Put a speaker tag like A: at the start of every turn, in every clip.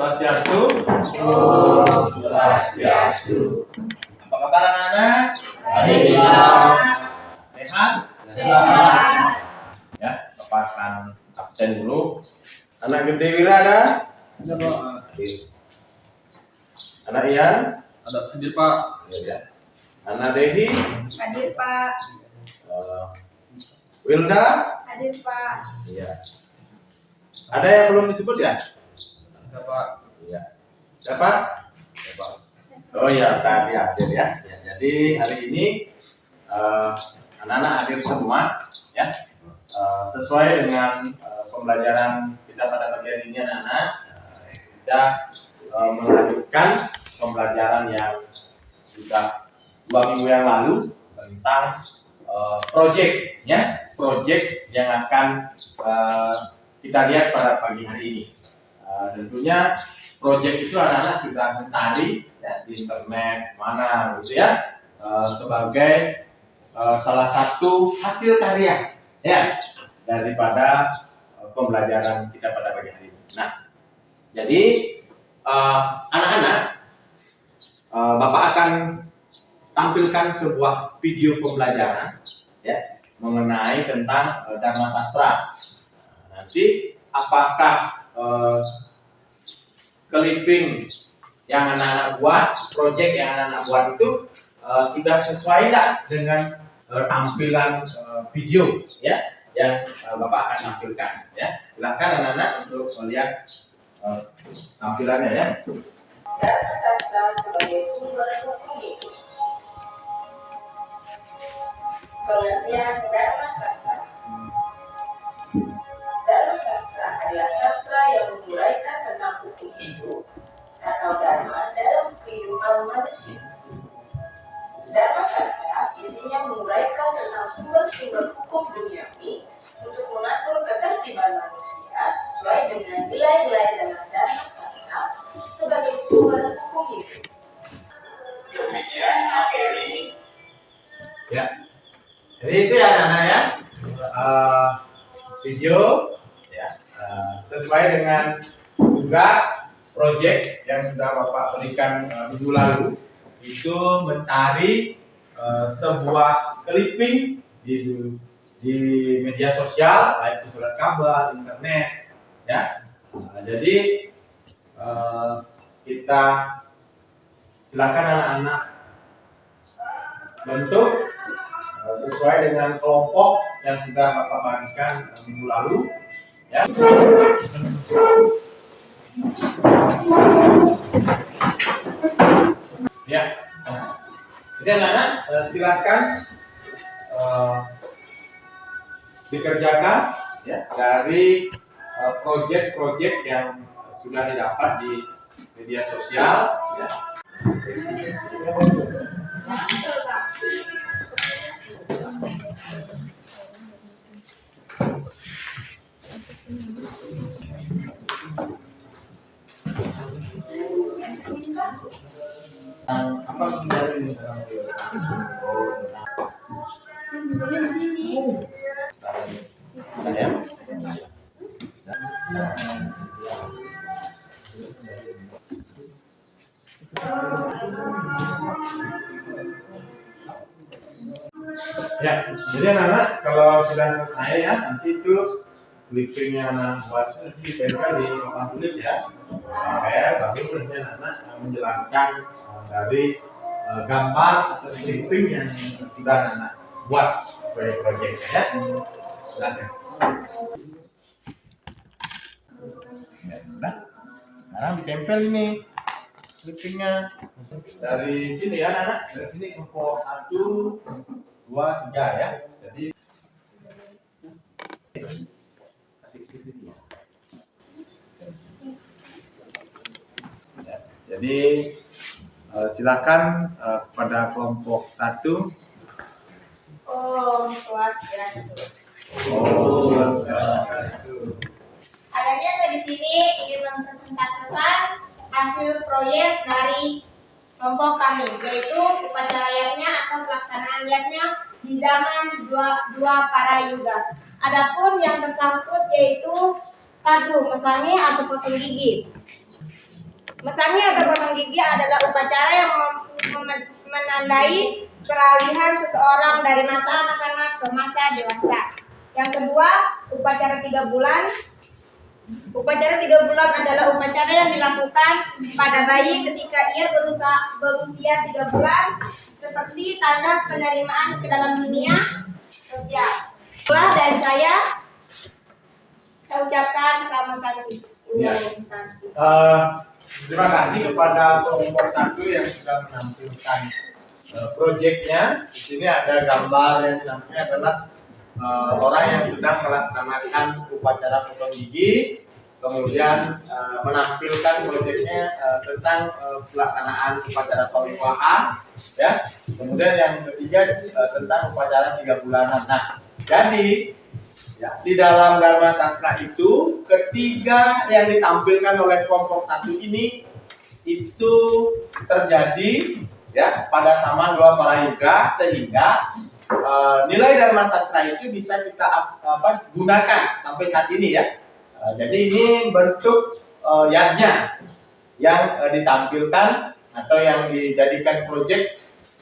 A: Swastiastu.
B: Om Swastiastu.
A: Apa kabar anak-anak?
B: Baik.
A: Sehat?
B: Sehat.
A: Ya, Bapak akan absen dulu. Anak Gede Wira ada?
C: Ada Pak.
A: Hadir. Anak Ian?
C: Ada hadir Pak.
A: Ya. Anak Dehi?
D: Hadir Pak.
A: Wilda?
D: Hadir Pak.
A: Iya. Ada yang belum disebut ya?
C: Ada Pak.
A: Iya. Siapa? Oh ya, tadi hadir ya. Jadi hari ini anak-anak hadir semua ya. Sesuai dengan pembelajaran kita pada pagi ini anak-anak, kita melanjutkan pembelajaran yang sudah 2 minggu yang lalu tentang project yang akan kita lihat pada pagi hari ini. Tentunya project itu anak-anak sudah mencari ya, di internet mana gitu ya, sebagai salah satu hasil karya ya daripada pembelajaran kita pada pagi hari ini. Nah, jadi anak-anak, Bapak akan tampilkan sebuah video pembelajaran ya mengenai tentang Dharma Sastra. Nanti apakah clipping yang anak-anak buat, project yang anak-anak buat itu sudah sesuai tidak dengan tampilan video ya yang Bapak akan tampilkan ya. Silakan anak-anak untuk melihat tampilannya ya.
E: Dharma Sastra sebagai sumber hukum hidup. Pengertian Dharma Sastra. Dharma Sastra adalah sastra yang menguraikan tentang hukum hidup atau dharma dalam kehidupan manusia. Dharma Sastra intinya menguraikan tentang sumber-sumber hukum duniawi untuk mengatur ketertiban manusia sesuai dengan nilai-nilai dalam Dharma Sastra sebagai sumber hukum hidup. Demikian materi.
A: Ya. Jadi itu ya anak-anak ya. Video ya, sesuai dengan tugas project yang sudah Bapak berikan minggu lalu, itu mencari sebuah clipping di media sosial, baik itu surat kabar, internet ya. Jadi kita silakan anak-anak bentuk sesuai dengan kelompok yang sudah Bapak bagikan minggu lalu ya. Ya. Jadi anak-anak silakan dikerjakan ya dari project-project yang sudah didapat di media sosial ya. Apa dari ya, jadi anak-anak kalau sudah selesai ya, nanti itu clippingnya anak buat ditempel di papan tulis ya. Baru kemudian anak menjelaskan dari gambar atau clipping yang sudah anak buat sebagai proyeknya ya. Silakan. Ya, sudah. Sekarang ditempel ini clippingnya dari sini ya anak-anak, dari sini info 1, 2, 3 ya. Jadi kasih sini ya. Jadi silakan kepada kelompok 1.
D: Om Swastiastu.
A: Oh,
D: Adanya saya di sini ingin mempresentasikan hasil proyek dari kelompok kami, yaitu upacara yagna atau pelaksanaan yagna di zaman dua para yuga. Adapun yang tersangkut yaitu 1. Mesane atau potong gigi. Mesangi atau potong gigi adalah upacara yang menandai peralihan seseorang dari masa anak-anak ke masa dewasa. Yang kedua, upacara 3 bulan. Upacara 3 bulan adalah upacara yang dilakukan pada bayi ketika ia berusia 3 bulan, seperti tanda penerimaan ke dalam dunia sosial. Setelah dari saya ucapkan selamat santi.
A: Ya. Terima kasih kepada kelompok 1 yang sudah menampilkan proyeknya. Di sini ada gambar yang namanya adalah orang yang sedang melaksanakan upacara potong gigi, kemudian menampilkan proyeknya tentang pelaksanaan upacara pengupahan, ya. Kemudian yang ketiga tentang upacara 3 bulanan. Nah, jadi ya, di dalam Dharma Sastra itu ketiga yang ditampilkan oleh kelompok 1 ini itu terjadi ya pada zaman dua parayuga, sehingga nilai Dharma Sastra itu bisa kita gunakan sampai saat ini ya. Jadi ini bentuk yadnya yang ditampilkan atau yang dijadikan proyek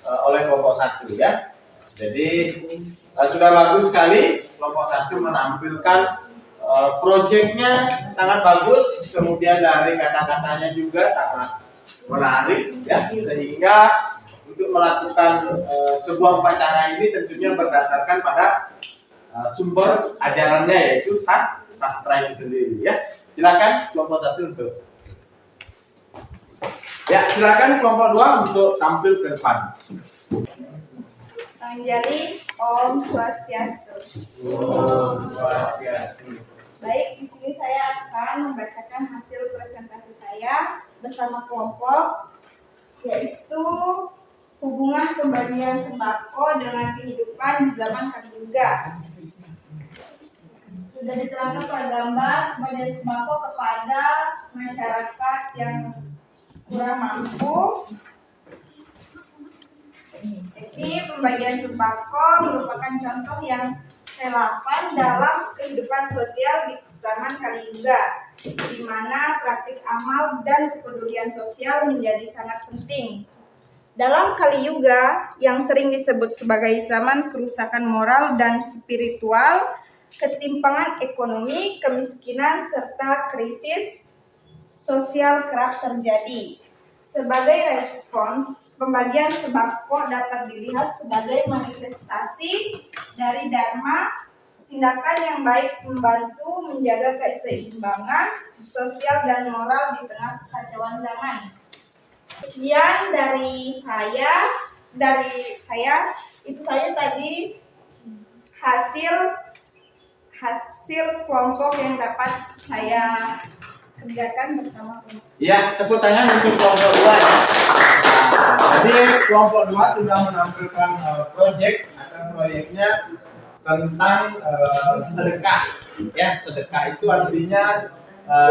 A: oleh kelompok 1 ya. Jadi sudah bagus sekali kelompok 1 menampilkan proyeknya sangat bagus, kemudian dari kata-katanya juga sangat menarik ya, sehingga untuk melakukan sebuah upacara ini tentunya berdasarkan pada sumber ajarannya, yaitu sastra itu sendiri ya. Silakan kelompok 1 untuk ya, silakan kelompok 2 untuk tampil ke depan.
F: Anjali, Om Swastiastu.
A: Om Swastiastu.
F: Baik, di sini saya akan membacakan hasil presentasi saya bersama kelompok, yaitu hubungan pembagian sembako dengan kehidupan di zaman Kaliyuga. Sudah diterangkan pada gambar pembagian sembako kepada masyarakat yang kurang mampu. Jadi pembagian sembako merupakan contoh yang relevan dalam kehidupan sosial di zaman Kaliyuga, di mana praktik amal dan kepedulian sosial menjadi sangat penting. Dalam Kaliyuga yang sering disebut sebagai zaman kerusakan moral dan spiritual, ketimpangan ekonomi, kemiskinan, serta krisis sosial kerap terjadi. Sebagai respons, pembagian sembako dapat dilihat sebagai manifestasi dari Dharma, tindakan yang baik membantu menjaga keseimbangan sosial dan moral di tengah kekacauan zaman. Sekian dari saya, itu saja tadi hasil kelompok yang dapat saya kerjakan bersama kelompok.
A: Ya, tepuk tangan untuk kelompok 2 ya. Jadi kelompok 2 sudah menampilkan proyeknya tentang sedekah. Ya, sedekah itu artinya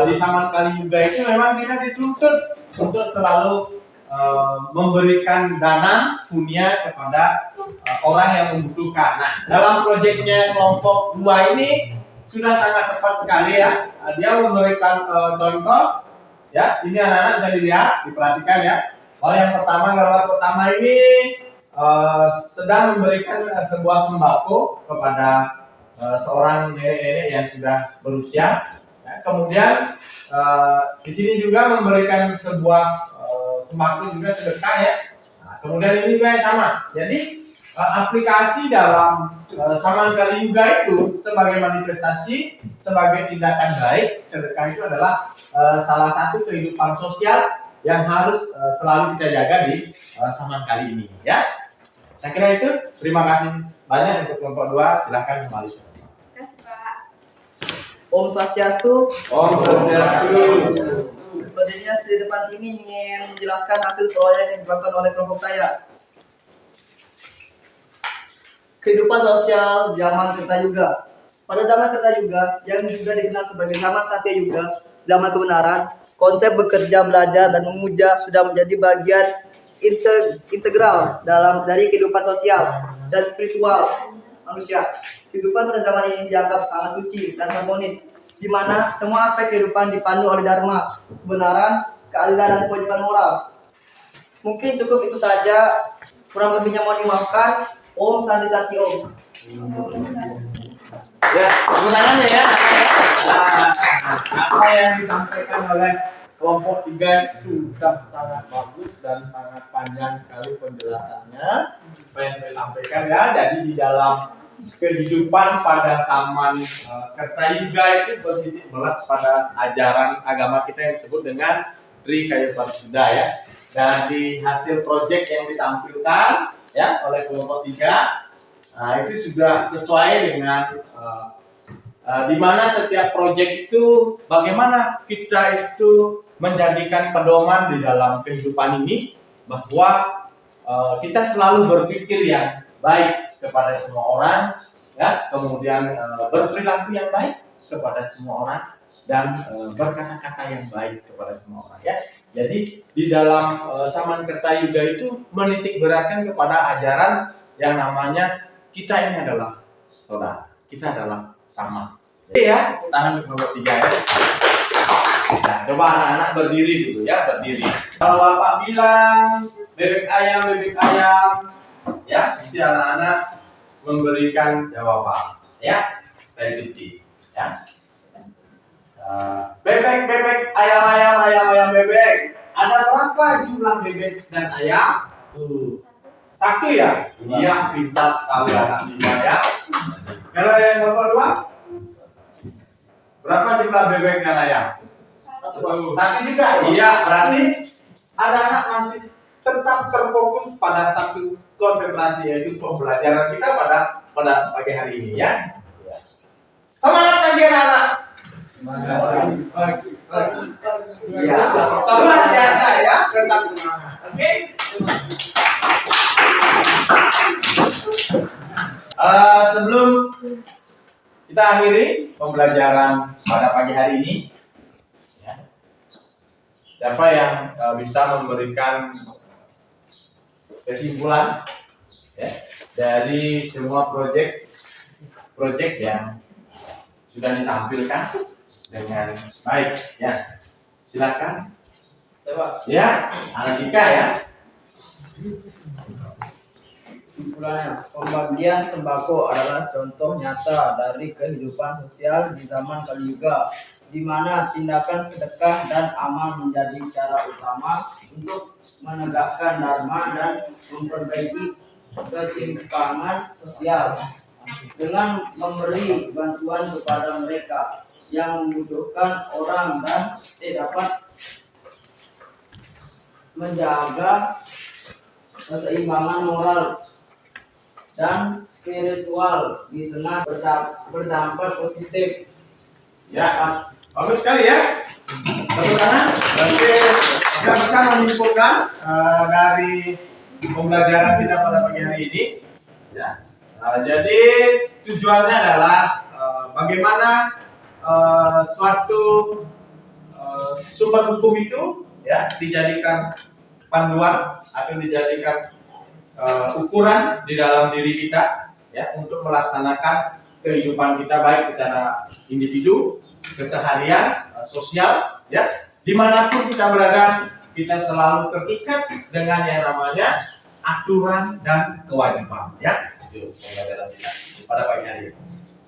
A: di zaman Kaliyuga itu memang kita dituntut untuk selalu memberikan dana punya kepada orang yang membutuhkan. Nah, dalam proyeknya kelompok 2 ini sudah sangat tepat sekali ya. Dia memberikan contoh ya. Ini anak-anak bisa dilihat, diperhatikan ya. Yang pertama, gambar pertama ini sedang memberikan sebuah sembako kepada seorang nenek-nenek yang sudah berusia. Ya, kemudian di sini juga memberikan sebuah sembako juga sedekah ya. Nah, kemudian ini juga sama. Jadi aplikasi dalam zaman Kaliyuga itu sebagai manifestasi, sebagai tindakan baik, sedekah itu adalah salah satu kehidupan sosial yang harus selalu kita jaga di zaman kali ini ya. Saya kira itu. Terima kasih banyak untuk kelompok 2. Silahkan kembali.
F: Terima kasih, Pak.
B: Om Swastiastu.
A: Om Swastiastu.
B: Sebenarnya di depan sini ingin menjelaskan hasil proyek yang dilakukan oleh kelompok saya. Kehidupan sosial zaman Kertayuga. Pada zaman Kertayuga yang juga dikenal sebagai zaman Satya Yuga, zaman kebenaran, konsep bekerja, belajar, dan memuja sudah menjadi bagian integral dari kehidupan sosial dan spiritual manusia. Kehidupan pada zaman ini dianggap sangat suci dan harmonis, di mana semua aspek kehidupan dipandu oleh Dharma, kebenaran, keadilan dan kewajiban moral. Mungkin cukup itu saja. Kurang lebihnya mohon dimaafkan. Om Santi Santi Om.
A: Ya, kebenarannya ya. Nah, apa yang disampaikan oleh kelompok 3 sudah sangat bagus dan sangat panjang sekali penjelasannya. Apa yang saya sampaikan ya, jadi di dalam kehidupan pada zaman Kertayuga itu bertitik berat pada ajaran agama kita yang disebut dengan Tri Kayu Parisudha ya. Dan di hasil proyek yang ditampilkan ya oleh kelompok 3, nah, itu sudah sesuai dengan di mana setiap proyek itu bagaimana kita itu menjadikan pedoman di dalam kehidupan ini bahwa kita selalu berpikir yang baik kepada semua orang ya, kemudian berperilaku yang baik kepada semua orang dan berkata-kata yang baik kepada semua orang ya. Jadi di dalam zaman Kertayuga itu menitik beratkan kepada ajaran yang namanya kita ini adalah saudara, kita adalah sama. Jadi ya, tangan kelompok 3 ya. Nah, coba anak-anak berdiri dulu ya, berdiri. Kalau Bapak bilang bebek ayam, ya, nanti anak-anak memberikan jawaban, ya, dari titik, ya. Bebek, ayam, bebek. Ada berapa jumlah bebek dan ayam? Satu ya? Iya, pintar sekali anak 5 ya. Kalau yang nomor 2? Berapa jumlah bebek dan ayam? Satu juga? Iya, berarti anak-anak masih tetap terfokus pada satu konsentrasi, yaitu pembelajaran kita pada pagi hari ini ya. Semangat pagi anak-anak! Ya, luar biasa ya, tetap semangat. Oke? Sebelum kita akhiri pembelajaran pada pagi hari ini, ya, siapa yang bisa memberikan kesimpulan ya, dari semua proyek yang sudah ditampilkan dengan baik ya, silakan. Ya, Andika ya.
C: Kesimpulannya, pembagian sembako adalah contoh nyata dari kehidupan sosial di zaman Kaliyuga, di mana tindakan sedekah dan amal menjadi cara utama untuk menegakkan dharma dan memperbaiki ketimpangan sosial dengan memberi bantuan kepada mereka yang membutuhkan orang dan dapat menjaga keseimbangan moral dan spiritual di tengah berdampak positif.
A: Ya, bagus sekali ya. Tepuk tangan. Nanti kita bisa menyimpulkan dari pembelajaran kita pada pagi hari ini. Ya. Jadi tujuannya adalah bagaimana suatu sumber hukum itu ya dijadikan panduan atau dijadikan ukuran di dalam diri kita ya untuk melaksanakan kehidupan kita baik secara individu, keseharian, sosial ya, dimanapun kita berada kita selalu terikat dengan yang namanya aturan dan kewajiban ya. Itu pembelajaran kita pada pagi hari ini.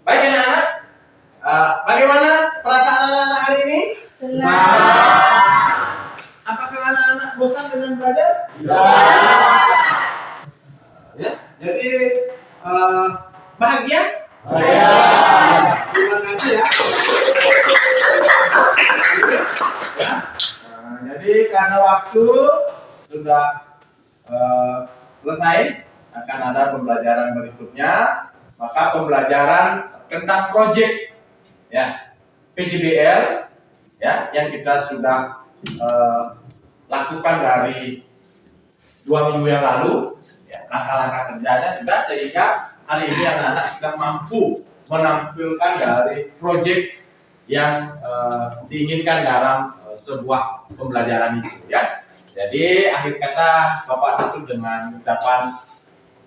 A: Baik anak-anak, bagaimana perasaan anak-anak hari ini?
F: Senang.
A: Apakah anak-anak bosan dengan belajar? Ya, jadi bahagia? Terima kasih ya. Jadi karena waktu sudah selesai, akan ada pembelajaran berikutnya. Maka pembelajaran tentang proyek ya PJBL ya yang kita sudah lakukan dari 2 minggu yang lalu ya, langkah-langkah kerjanya sudah, sehingga hari ini anak-anak sudah mampu menampilkan dari proyek yang diinginkan dalam sebuah pembelajaran itu ya. Jadi akhir kata Bapak tutup dengan ucapan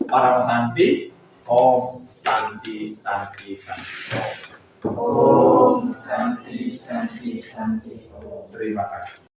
A: para Santi, Om Santi Santi Santi.
E: Om Santi Santi Santi.
A: Terima kasih.